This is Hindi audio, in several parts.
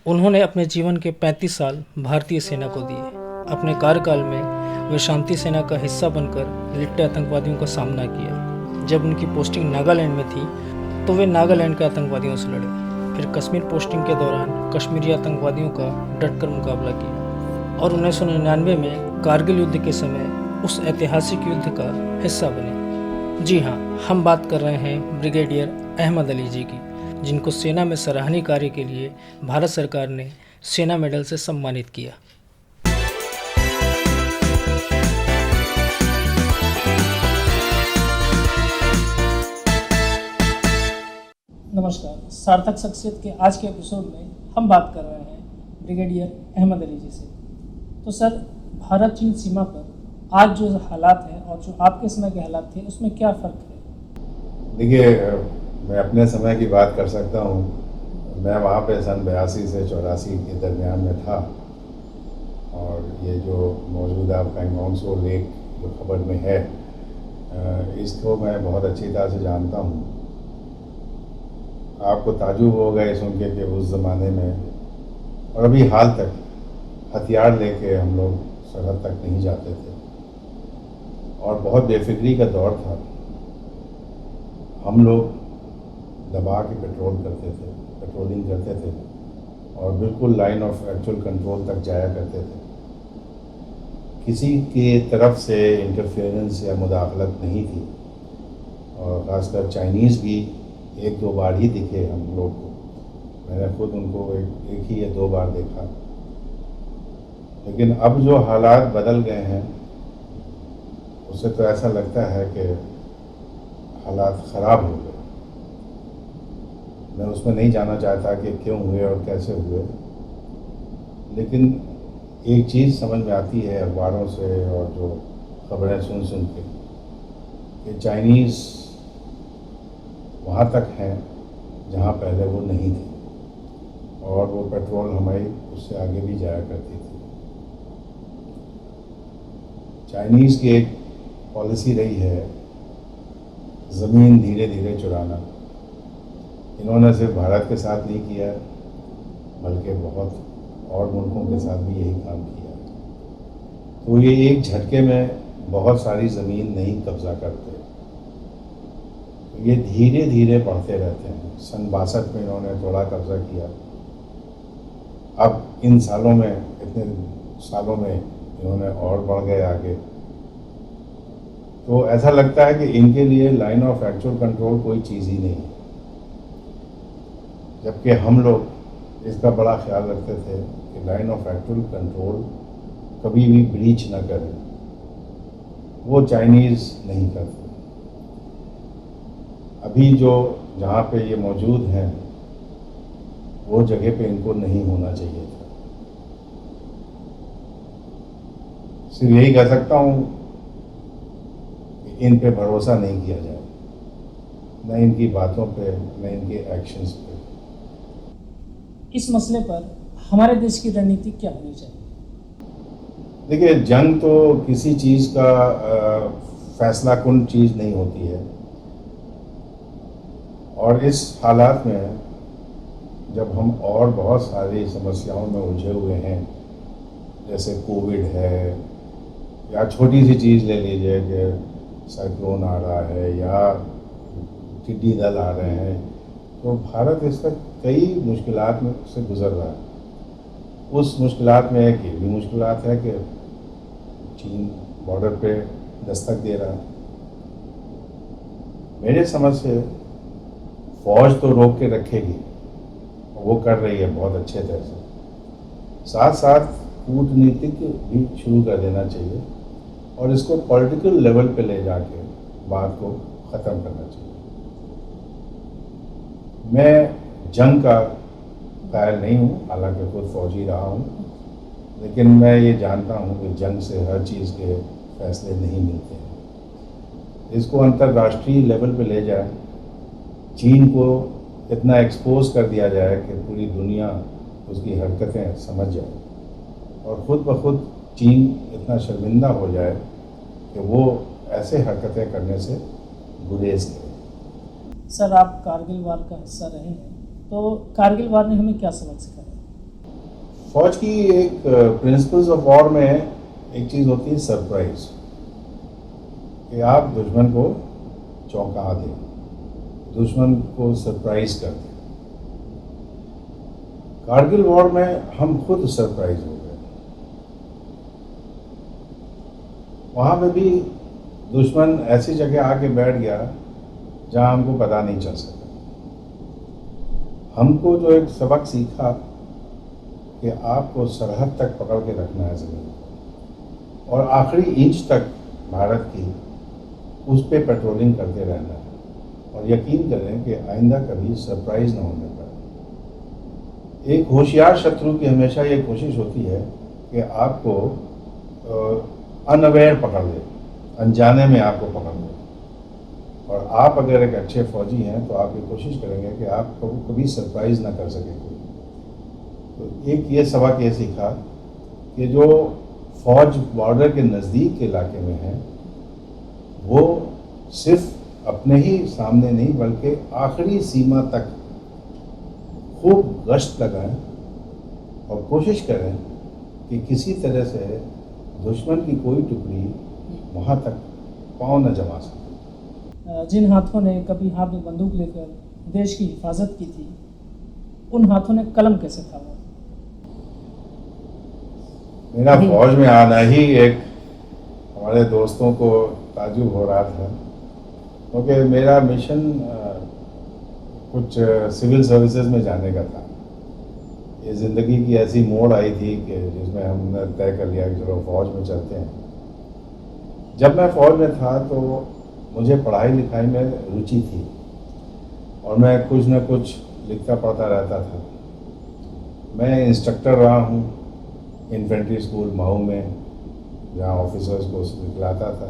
उन्होंने अपने जीवन के 35 साल भारतीय सेना को दिए। अपने कार्यकाल में वे शांति सेना का हिस्सा बनकर लिट्टे आतंकवादियों का सामना किया। जब उनकी पोस्टिंग नागालैंड में थी तो वे नागालैंड के आतंकवादियों से लड़े। फिर कश्मीर पोस्टिंग के दौरान कश्मीरी आतंकवादियों का डटकर मुकाबला किया और 1999 में कारगिल युद्ध के समय उस ऐतिहासिक युद्ध का हिस्सा बने। जी हाँ, हम बात कर रहे हैं ब्रिगेडियर अहमद अली जी की, जिनको सेना में सराहनीय कार्य के लिए भारत सरकार ने सेना मेडल से सम्मानित किया। नमस्कार, सार्थक शख्सियत के आज के एपिसोड में हम बात कर रहे हैं ब्रिगेडियर अहमद अली जी से। तो सर, भारत चीन सीमा पर आज जो हालात हैं और जो आपके समय के हालात थे उसमें क्या फ़र्क है? देखिए, मैं अपने समय की बात कर सकता हूँ। मैं वहाँ पे सन 82 से 84 के दरमियान में था और ये जो मौजूदा पैंगोंग त्सो लेक जो खबर में है, इसको मैं बहुत अच्छी तरह से जानता हूँ। आपको ताजुब होगा ये सुन के कि उस ज़माने में और अभी हाल तक हथियार लेके हम लोग सरहद तक नहीं जाते थे और बहुत बेफिक्री का दौर था। हम लोग दबा के पेट्रोलिंग करते थे और बिल्कुल लाइन ऑफ एक्चुअल कंट्रोल तक जाया करते थे। किसी के तरफ से इंटरफेरेंस या मुदाखलत नहीं थी और ख़ासकर चाइनीज़ भी एक दो बार ही दिखे हम लोग को। मैंने खुद उनको एक ही या दो बार देखा। लेकिन अब जो हालात बदल गए हैं उससे तो ऐसा लगता है कि हालात ख़राब हो गए। मैं उसमें नहीं जाना चाहता कि क्यों हुए और कैसे हुए, लेकिन एक चीज़ समझ में आती है अखबारों से और जो खबरें सुन के कि चाइनीज़ वहाँ तक हैं जहाँ पहले वो नहीं थे और वो पेट्रोल हमारी उससे आगे भी जाया करती थी। चाइनीज़ की एक पॉलिसी रही है ज़मीन धीरे धीरे चुराना। इन्होंने सिर्फ भारत के साथ नहीं किया बल्कि बहुत और मुल्कों के साथ भी यही काम किया। तो ये एक झटके में बहुत सारी ज़मीन नहीं कब्ज़ा करते, ये धीरे धीरे बढ़ते रहते हैं। सन 62 में इन्होंने थोड़ा कब्ज़ा किया, अब इन सालों में इतने सालों में इन्होंने और बढ़ गए आगे। तो ऐसा लगता है कि इनके लिए लाइन ऑफ एक्चुअल कंट्रोल कोई चीज़ ही नहीं है, जबकि हम लोग इसका बड़ा ख्याल रखते थे कि लाइन ऑफ एक्चुअल कंट्रोल कभी भी ब्रीच न करे। वो चाइनीज़ नहीं करते। अभी जो जहाँ पे ये मौजूद हैं वो जगह पे इनको नहीं होना चाहिए था। सिर्फ यही कह सकता हूँ कि इन पे भरोसा नहीं किया जाए, न इनकी बातों पे न इनके एक्शंस पे। इस मसले पर हमारे देश की रणनीति क्या होनी चाहिए? देखिए, जंग तो किसी चीज़ का फैसला कुन चीज़ नहीं होती है और इस हालात में जब हम और बहुत सारी समस्याओं में उलझे हुए हैं, जैसे कोविड है या छोटी सी चीज़ ले लीजिए कि साइक्लोन आ रहा है या टिड्डी दल आ रहे हैं, तो भारत इस वक्त कई मुश्किलात में से गुज़र रहा है। उस मुश्किलात में एक ये भी मुश्किलात है कि चीन बॉर्डर पे दस्तक दे रहा है। मेरे समझ से फ़ौज तो रोक के रखेगी, वो कर रही है बहुत अच्छे तरह से। साथ साथ कूटनीतिक भी शुरू कर देना चाहिए और इसको पॉलिटिकल लेवल पे ले जाके बात को ख़त्म करना चाहिए। मैं जंग का कायल नहीं हूँ, हालांकि खुद फौजी रहा हूँ, लेकिन मैं ये जानता हूँ कि जंग से हर चीज़ के फैसले नहीं मिलते हैं। इसको अंतर्राष्ट्रीय लेवल पे ले जाए, चीन को इतना एक्सपोज कर दिया जाए कि पूरी दुनिया उसकी हरकतें समझ जाए और ख़ुद ब खुद चीन इतना शर्मिंदा हो जाए कि वो ऐसे हरकतें करने से गुरेज करे। सर, आप कारगिल वार का हिस्सा रहे हैं, तो कारगिल वार ने हमें क्या सबक सिखाया? फौज की एक प्रिंसिपल्स ऑफ वॉर में एक चीज़ होती है सरप्राइज, कि आप दुश्मन को चौंका दें, दुश्मन को सरप्राइज कर दें। कारगिल वॉर में हम खुद सरप्राइज हो गए। वहाँ पे भी दुश्मन ऐसी जगह आके बैठ गया जहाँ हमको पता नहीं चल सका। हमको जो एक सबक सीखा कि आपको सरहद तक पकड़ के रखना है ज़मीन को, और आखिरी इंच तक भारत की उस पर पेट्रोलिंग करते रहना है, और यकीन करें कि आइंदा कभी सरप्राइज ना होने पाए। एक होशियार शत्रु की हमेशा ये कोशिश होती है कि आपको अनअवेयर पकड़ ले, अनजाने में आपको पकड़ ले, और आप अगर एक अच्छे फौजी हैं तो आप ये कोशिश करेंगे कि आपको कभी सरप्राइज ना कर सके कोई। तो एक ये सबक ये सीखा कि जो फौज बॉर्डर के नज़दीक के इलाके में है वो सिर्फ अपने ही सामने नहीं बल्कि आखिरी सीमा तक खूब गश्त लगाएं और कोशिश करें कि किसी तरह से दुश्मन की कोई टुकड़ी वहाँ तक पाँव न जमा सके। जिन हाथों ने कभी हाथ में बंदूक लेकर देश की हिफाजत की थी, उन हाथों ने कलम कैसे थामा? मेरा फौज में आना ही एक हमारे दोस्तों को ताजुब हो रहा था, क्योंकि मेरा मिशन कुछ सिविल सर्विसेज में जाने का था। ये ज़िंदगी की ऐसी मोड़ आई थी कि जिसमें हमने तय कर लिया कि चलो फौज में चलते हैं। जब मैं फौज में था तो मुझे पढ़ाई लिखाई में रुचि थी और मैं कुछ न कुछ लिखता पढ़ता रहता था। मैं इंस्ट्रक्टर रहा हूँ इन्फेंट्री स्कूल महू में, जहाँ ऑफिसर्स को सिखलाता था,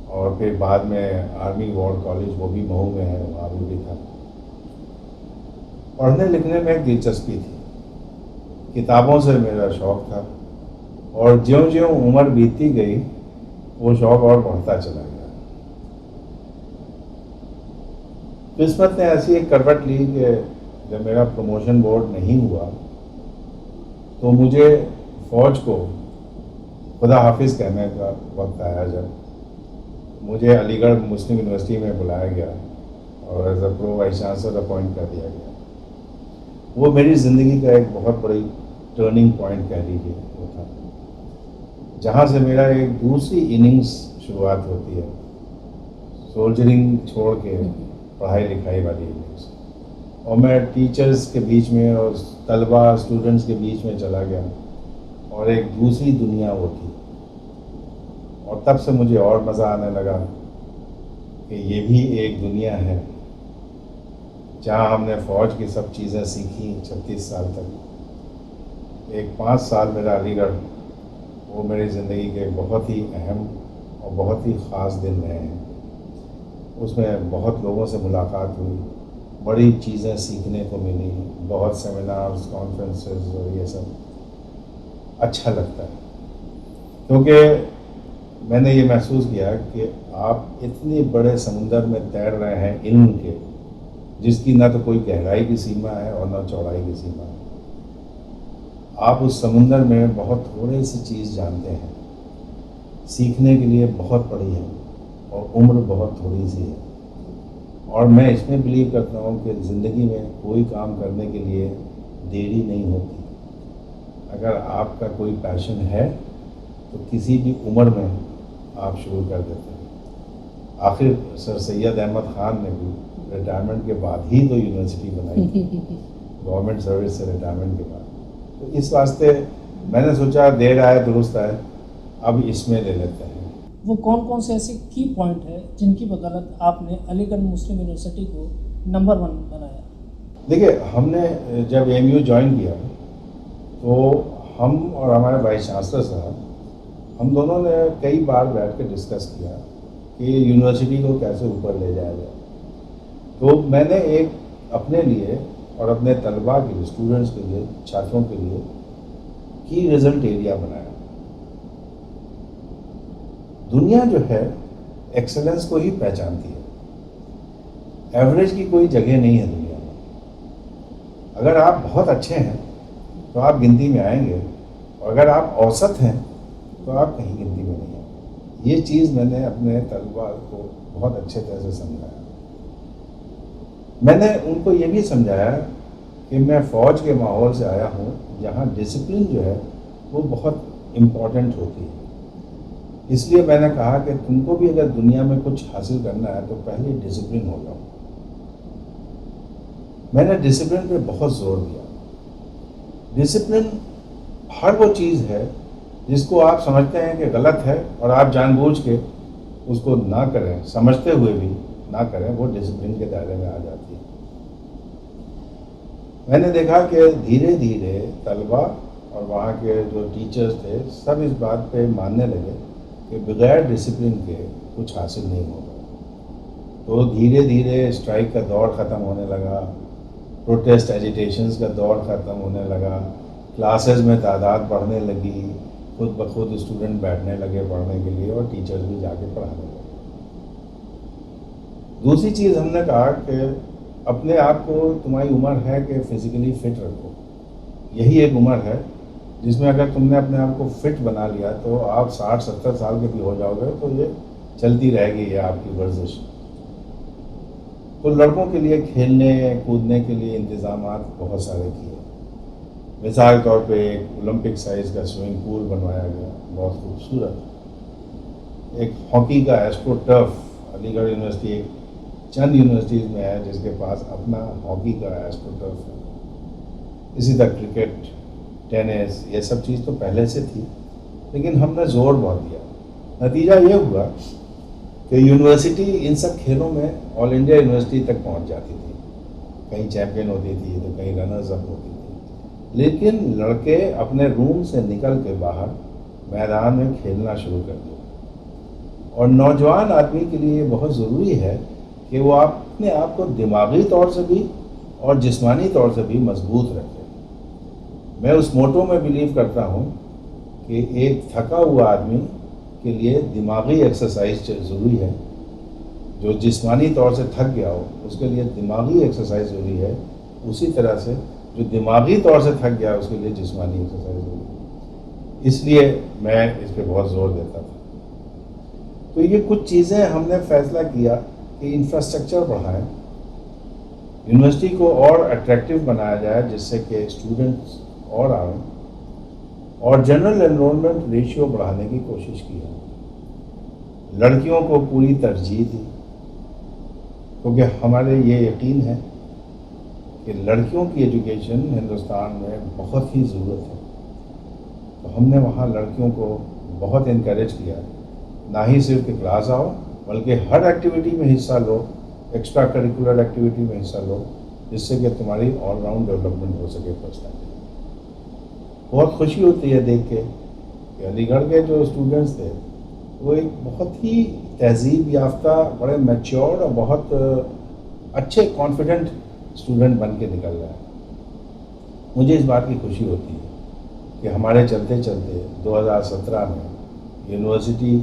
और फिर बाद में आर्मी वॉर कॉलेज वो भी महू में है, वहाँ भी था। पढ़ने लिखने में एक दिलचस्पी थी, किताबों से मेरा शौक़ था, और ज्यों-ज्यों उम्र बीतती गई वो शौक़ और बढ़ता चला गया। किस्मत ने ऐसी एक करवट ली कि जब मेरा प्रमोशन बोर्ड नहीं हुआ तो मुझे फ़ौज को खुदा हाफिज़ कहने का वक्त आया, जब मुझे अलीगढ़ मुस्लिम यूनिवर्सिटी में बुलाया गया और as a pro vice chancellor appoint कर दिया गया। वो मेरी ज़िंदगी का एक बहुत बड़ी टर्निंग पॉइंट कह लीजिए वो था, जहाँ से मेरा एक दूसरी इनिंग्स शुरुआत होती है, सोल्जरिंग छोड़ के पढ़ाई लिखाई वाली इनिंग्स। और मैं टीचर्स के बीच में और तलबा स्टूडेंट्स के बीच में चला गया, और एक दूसरी दुनिया वो थी। और तब से मुझे और मज़ा आने लगा कि ये भी एक दुनिया है जहाँ हमने फ़ौज की सब चीज़ें सीखी 36 साल तक। एक 5 साल मेरा अलीगढ़, वो मेरी ज़िंदगी के बहुत ही अहम और बहुत ही ख़ास दिन रहे हैं। उसमें बहुत लोगों से मुलाकात हुई, बड़ी चीज़ें सीखने को मिली, बहुत सेमिनार्स, कॉन्फ्रेंसेस और ये सब अच्छा लगता है, क्योंकि मैंने ये महसूस किया कि आप इतने बड़े समुंदर में तैर रहे हैं इल्म के, जिसकी ना तो कोई गहराई की सीमा है और ना चौड़ाई की सीमा है। आप उस समुंदर में बहुत थोड़ी सी चीज़ जानते हैं, सीखने के लिए बहुत बड़ी है और उम्र बहुत थोड़ी सी है। और मैं इसमें बिलीव करता हूँ कि ज़िंदगी में कोई काम करने के लिए देरी नहीं होती। अगर आपका कोई पैशन है तो किसी भी उम्र में आप शुरू कर देते हैं। आखिर सर सैयद अहमद ख़ान ने भी रिटायरमेंट के बाद ही तो यूनिवर्सिटी बनाई थी, गवर्नमेंट सर्विस से रिटायरमेंट के बाद। तो इस वास्ते मैंने सोचा देर आए दुरुस्त आए, अब इसमें ले लेते हैं। वो कौन कौन से ऐसे की पॉइंट है जिनकी बदौलत आपने अलीगढ़ मुस्लिम यूनिवर्सिटी को नंबर 1 बनाया? देखिए, हमने जब AMU ज्वाइन किया तो हम और हमारे वाइस चांसलर साहब, हम दोनों ने कई बार बैठ के डिस्कस किया कि यूनिवर्सिटी को कैसे ऊपर ले जाया जाए। तो मैंने एक अपने लिए और अपने तलबा के लिए, स्टूडेंट्स के लिए, छात्रों के लिए की रिजल्ट एरिया बनाया। दुनिया जो है एक्सेलेंस को ही पहचानती है, एवरेज की कोई जगह नहीं है दुनिया में। अगर आप बहुत अच्छे हैं तो आप गिनती में आएंगे, और अगर आप औसत हैं तो आप कहीं गिनती में नहीं आएंगे। ये चीज़ मैंने अपने तलबा को बहुत अच्छे तरह से समझाया। मैंने उनको ये भी समझाया कि मैं फ़ौज के माहौल से आया हूँ जहाँ डिसिप्लिन जो है वो बहुत इम्पॉर्टेंट होती है। इसलिए मैंने कहा कि तुमको भी अगर दुनिया में कुछ हासिल करना है तो पहले डिसिप्लिन हो जाओ। मैंने डिसिप्लिन पे बहुत जोर दिया। डिसिप्लिन हर वो चीज़ है जिसको आप समझते हैं कि गलत है और आप जानबूझ के उसको ना करें, समझते हुए भी ना करें, वो डिसिप्लिन के दायरे में आ जाती है। मैंने देखा कि धीरे धीरे तलबा और वहाँ के जो टीचर्स थे सब इस बात पे मानने लगे कि बगैर डिसिप्लिन के कुछ हासिल नहीं होगा। तो धीरे धीरे स्ट्राइक का दौर ख़त्म होने लगा, प्रोटेस्ट एजिटेशंस का दौर ख़त्म होने लगा, क्लासेस में तादाद बढ़ने लगी, खुद ब खुद स्टूडेंट बैठने लगे पढ़ने के लिए और टीचर्स भी जाके पढ़ाने लगे। दूसरी चीज़ हमने कहा कि अपने आप को, तुम्हारी उम्र है कि फ़िज़िकली फ़िट रखो। यही एक उम्र है जिसमें अगर तुमने अपने आप को फ़िट बना लिया तो आप 60-70 साल के भी हो जाओगे तो ये चलती रहेगी, ये आपकी वर्जिश। तो लड़कों के लिए खेलने कूदने के लिए इंतज़ामात बहुत सारे किए। मिसाल के तौर पे एक ओलंपिक साइज़ का स्विमिंग पूल बनवाया गया, बहुत खूबसूरत। एक हॉकी का एस्ट्रो टर्फ, अलीगढ़ यूनिवर्सिटी एक चंद यूनिवर्सिटीज़ में है जिसके पास अपना हॉकी का एस्ट्रो टर्फ है। इसी तरह क्रिकेट, टेनिस, ये सब चीज़ तो पहले से थी, लेकिन हमने ज़ोर बहुत दिया। नतीजा ये हुआ कि यूनिवर्सिटी इन सब खेलों में ऑल इंडिया यूनिवर्सिटी तक पहुंच जाती थी। कहीं चैम्पियन होती थी तो कहीं रनर्स अप होती थी, लेकिन लड़के अपने रूम से निकल के बाहर मैदान में खेलना शुरू कर दिया। और नौजवान आदमी के लिए बहुत ज़रूरी है कि वो अपने आप को दिमागी तौर से भी और जिस्मानी तौर से भी मजबूत रखे। मैं उस मोटो में बिलीव करता हूँ कि एक थका हुआ आदमी के लिए दिमागी एक्सरसाइज ज़रूरी है। जो जिस्मानी तौर से थक गया हो उसके लिए दिमागी एक्सरसाइज ज़रूरी है, उसी तरह से जो दिमागी तौर से थक गया उसके लिए जिस्मानी एक्सरसाइज ज़रूरी है। इसलिए मैं इस पर बहुत ज़ोर देता था। तो ये कुछ चीज़ें हमने फैसला किया कि इंफ्रास्ट्रक्चर बढ़ाएं, यूनिवर्सिटी को और अट्रैक्टिव बनाया जाए जिससे कि स्टूडेंट्स और आएँ, और जनरल एनरोलमेंट रेशियो बढ़ाने की कोशिश की है। लड़कियों को पूरी तरजीह दी क्योंकि हमारे ये यकीन है कि लड़कियों की एजुकेशन हिंदुस्तान में बहुत ही ज़रूरत है। तो हमने वहाँ लड़कियों को बहुत इनकरेज किया, ना ही सिर्फ कि क्लास आओ बल्कि हर एक्टिविटी में हिस्सा लो, एक्स्ट्रा करिकुलर एक्टिविटी में हिस्सा लो, जिससे कि तुम्हारी ऑलराउंड डेवलपमेंट हो सके पर्सनैलिटी। बहुत खुशी होती है देख के कि अलीगढ़ के जो स्टूडेंट्स थे वो एक बहुत ही तहजीब याफ्ता, बड़े मैच्योर्ड और बहुत अच्छे कॉन्फिडेंट स्टूडेंट बन के निकल रहे हैं। मुझे इस बात की खुशी होती है कि हमारे चलते चलते 2017 में यूनिवर्सिटी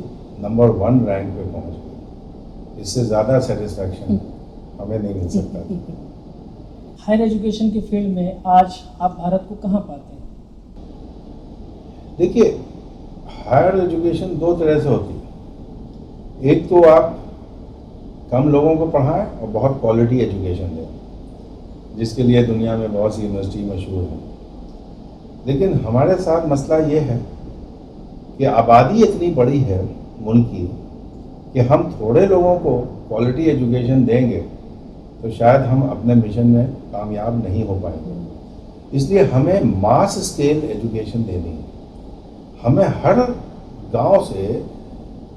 नंबर 1 रैंक पे पहुंच गई। इससे ज़्यादा सेटिस्फैक्शन हमें नहीं मिल सकता। हायर एजुकेशन के फील्ड में आज आप भारत को कहाँ पाते हैं? देखिए, हायर एजुकेशन दो तरह से होती है। एक तो आप कम लोगों को पढ़ाएं और बहुत क्वालिटी एजुकेशन दें, जिसके लिए दुनिया में बहुत सी यूनिवर्सिटी मशहूर हैं। लेकिन हमारे साथ मसला ये है कि आबादी इतनी बड़ी है मुल्क की कि हम थोड़े लोगों को क्वालिटी एजुकेशन देंगे तो शायद हम अपने मिशन में कामयाब नहीं हो पाएंगे। इसलिए हमें मास स्केल एजुकेशन देनी है। हमें हर गांव से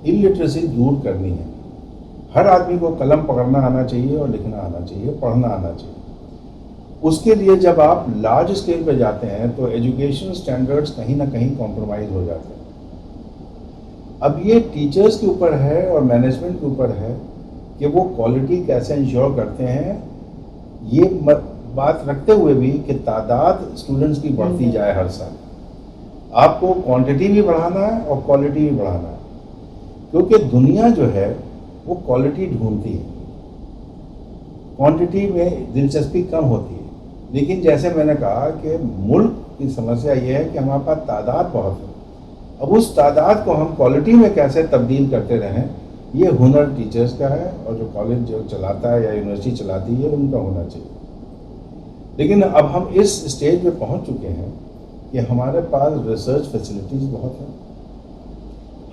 इलिटरेसी दूर करनी है। हर आदमी को कलम पकड़ना आना चाहिए और लिखना आना चाहिए, पढ़ना आना चाहिए। उसके लिए जब आप लार्ज स्केल पे जाते हैं तो एजुकेशन स्टैंडर्ड्स कहीं ना कहीं कॉम्प्रोमाइज़ हो जाते हैं। अब ये टीचर्स के ऊपर है और मैनेजमेंट के ऊपर है कि वो क्वालिटी कैसे इंश्योर करते हैं, ये बात रखते हुए भी कि तादाद स्टूडेंट्स की बढ़ती जाए हर साल। आपको क्वांटिटी भी बढ़ाना है और क्वालिटी भी बढ़ाना है, क्योंकि दुनिया जो है वो क्वालिटी ढूंढती है, क्वांटिटी में दिलचस्पी कम होती है। लेकिन जैसे मैंने कहा कि मुल्क की समस्या ये है कि हमारे पास तादाद बहुत है। अब उस तादाद को हम क्वालिटी में कैसे तब्दील करते रहें, ये हुनर टीचर्स का है, और जो कॉलेज जो चलाता है या यूनिवर्सिटी चलाती है उनका होना चाहिए। लेकिन अब हम इस स्टेज पे पहुंच चुके हैं कि हमारे पास रिसर्च फैसिलिटीज़ बहुत हैं,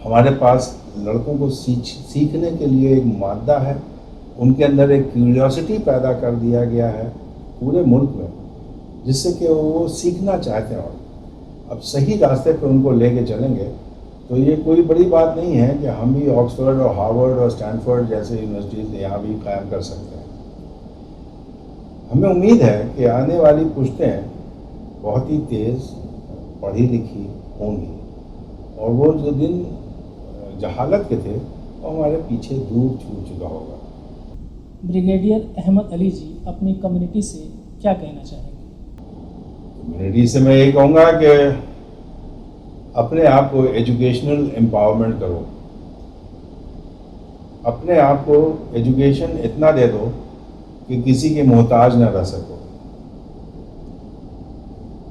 हमारे पास लड़कों को सीखने के लिए एक मादा है, उनके अंदर एक क्यूरियोसिटी पैदा कर दिया गया है पूरे मुल्क में, जिससे कि वो सीखना चाहते हैं। और अब सही रास्ते पे उनको लेके चलेंगे तो ये कोई बड़ी बात नहीं है कि हम भी ऑक्सफोर्ड और हार्वर्ड और स्टैनफोर्ड जैसे यूनिवर्सिटीज़ यहाँ भी कायम कर सकते हैं। हमें उम्मीद है कि आने वाली पुश्तें बहुत ही तेज़ पढ़ी लिखी होंगी, और वो जो दिन जहालत के थे वो हमारे पीछे दूर छूट चुका होगा। ब्रिगेडियर अहमद अली जी अपनी कम्युनिटी से क्या कहना चाहेंगे? कम्युनिटी से मैं ये कहूँगा कि अपने आप को एजुकेशनल एम्पावरमेंट करो, अपने आप को एजुकेशन इतना दे दो कि किसी के मोहताज न रह सको।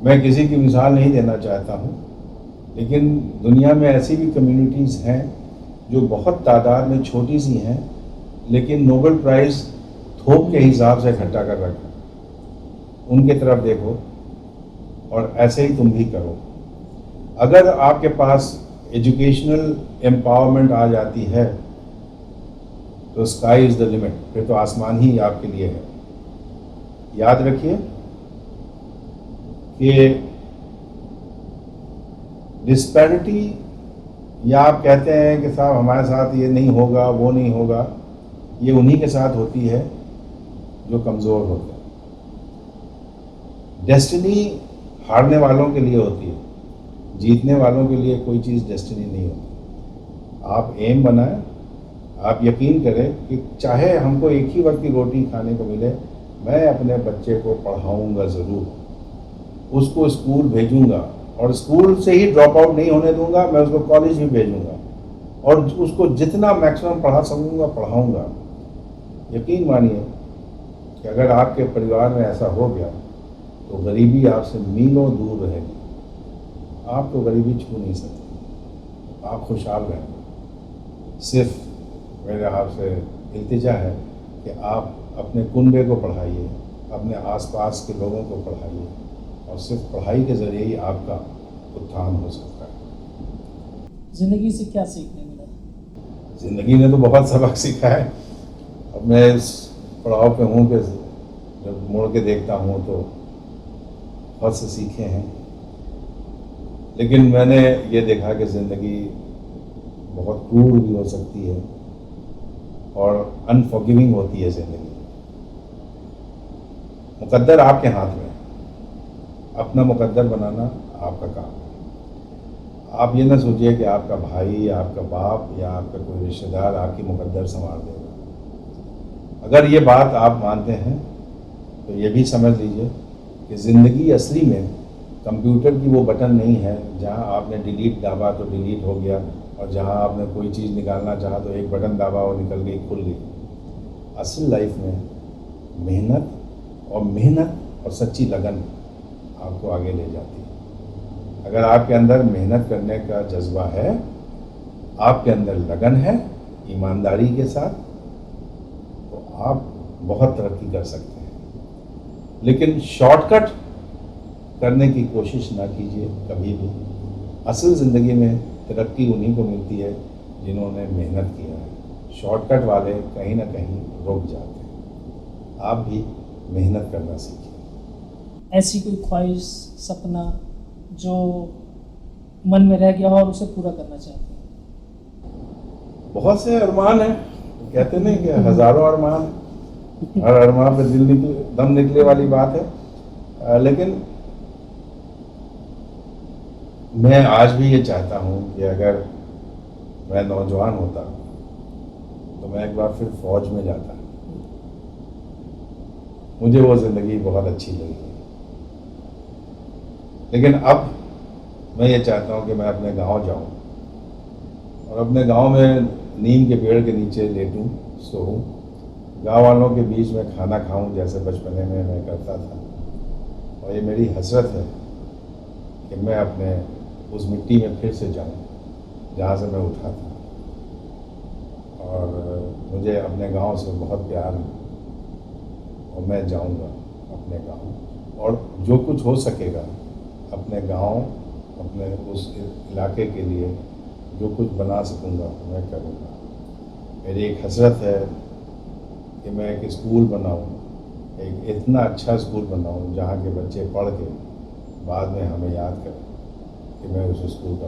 मैं किसी की मिसाल नहीं देना चाहता हूँ, लेकिन दुनिया में ऐसी भी कम्युनिटीज़ हैं जो बहुत तादाद में छोटी सी हैं, लेकिन नोबेल प्राइज़ थोक के हिसाब से इकट्ठा कर रखा। उनके तरफ देखो और ऐसे ही तुम भी करो। अगर आपके पास एजुकेशनल एम्पावरमेंट आ जाती है तो स्काई इज़ द लिमिट, फिर तो आसमान ही आपके लिए है। याद रखिए कि डिस्पैरिटी, या आप कहते हैं कि साहब हमारे साथ ये नहीं होगा वो नहीं होगा, ये उन्हीं के साथ होती है जो कमज़ोर होते हैं। डेस्टिनी हारने वालों के लिए होती है, जीतने वालों के लिए कोई चीज़ डेस्टिनी नहीं होती। आप एम बनाएं, आप यकीन करें कि चाहे हमको एक ही वक्त की रोटी खाने को मिले, मैं अपने बच्चे को पढ़ाऊंगा ज़रूर, उसको स्कूल भेजूंगा, और स्कूल से ही ड्रॉप आउट नहीं होने दूंगा, मैं उसको कॉलेज भी भेजूंगा, और उसको जितना मैक्सिमम पढ़ा सकूंगा पढ़ाऊंगा। यकीन मानिए कि अगर आपके परिवार में ऐसा हो गया तो गरीबी आपसे मीलों दूर रहेगी। आप तो गरीबी छू नहीं सकते, आप खुशहाल रहेंगे। सिर्फ मेरे आपसे इल्तिजा है कि आप अपने कुनबे को पढ़ाइए, अपने आसपास के लोगों को पढ़ाइए, और सिर्फ पढ़ाई के ज़रिए ही आपका उत्थान हो सकता है। ज़िंदगी से क्या सीखने मिला? ज़िंदगी ने तो बहुत सबक सीखा है। अब मैं इस पड़ाव पे हूँ कि जब मुड़ के देखता हूँ तो बहुत से सीखे हैं, लेकिन मैंने ये देखा कि ज़िंदगी बहुत क्रूर भी हो सकती है और अनफॉरगिविंग होती है ज़िंदगी। मुकद्दर आपके हाथ में, अपना मुकद्दर बनाना आपका काम है। आप ये ना सोचिए कि आपका भाई, आपका बाप या आपका कोई रिश्तेदार आपकी मुकद्दर संभाल देगा। अगर ये बात आप मानते हैं तो ये भी समझ लीजिए कि ज़िंदगी असली में कंप्यूटर की वो बटन नहीं है जहां आपने डिलीट दाबा तो डिलीट हो गया, और जहां आपने कोई चीज़ निकालना चाहा तो एक बटन दाबा वो निकल गई, खुल गई। असल लाइफ में मेहनत और सच्ची लगन आपको आगे ले जाती है। अगर आपके अंदर मेहनत करने का जज्बा है, आपके अंदर लगन है ईमानदारी के साथ, तो आप बहुत तरक्की कर सकते हैं। लेकिन शॉर्टकट करने की कोशिश ना कीजिए कभी भी। असल ज़िंदगी में तरक्की उन्हीं को मिलती है जिन्होंने मेहनत किया है। शॉर्टकट वाले कहीं ना कहीं रुक जाते हैं। आप भी मेहनत करना सीखिए। ऐसी कोई ख्वाहिश, सपना जो मन में रह गया हो और उसे पूरा करना चाहते हैं? बहुत से अरमान हैं, कहते नहीं कि हज़ारों अरमान, हर अरमान पे दम निकले वाली बात है। लेकिन मैं आज भी ये चाहता हूँ कि अगर मैं नौजवान होता तो मैं एक बार फिर फौज में जाता। मुझे वो ज़िंदगी बहुत अच्छी लगी। लेकिन अब मैं ये चाहता हूँ कि मैं अपने गांव जाऊँ और अपने गांव में नीम के पेड़ के नीचे लेटूँ, सोऊं, गांव वालों के बीच में खाना खाऊं जैसे बचपने में मैं करता था। और ये मेरी हसरत है कि मैं अपने उस मिट्टी में फिर से जाऊं जहाँ से मैं उठा था। और मुझे अपने गांव से बहुत प्यार है और मैं जाऊंगा अपने गांव, और जो कुछ हो सकेगा अपने गांव, अपने उस इलाके के लिए जो कुछ बना सकूंगा मैं करूंगा। मेरी एक हसरत है कि मैं एक स्कूल बनाऊं, एक इतना अच्छा स्कूल बनाऊं जहाँ के बच्चे पढ़ के बाद में हमें याद करें कि मैं उस स्कूल का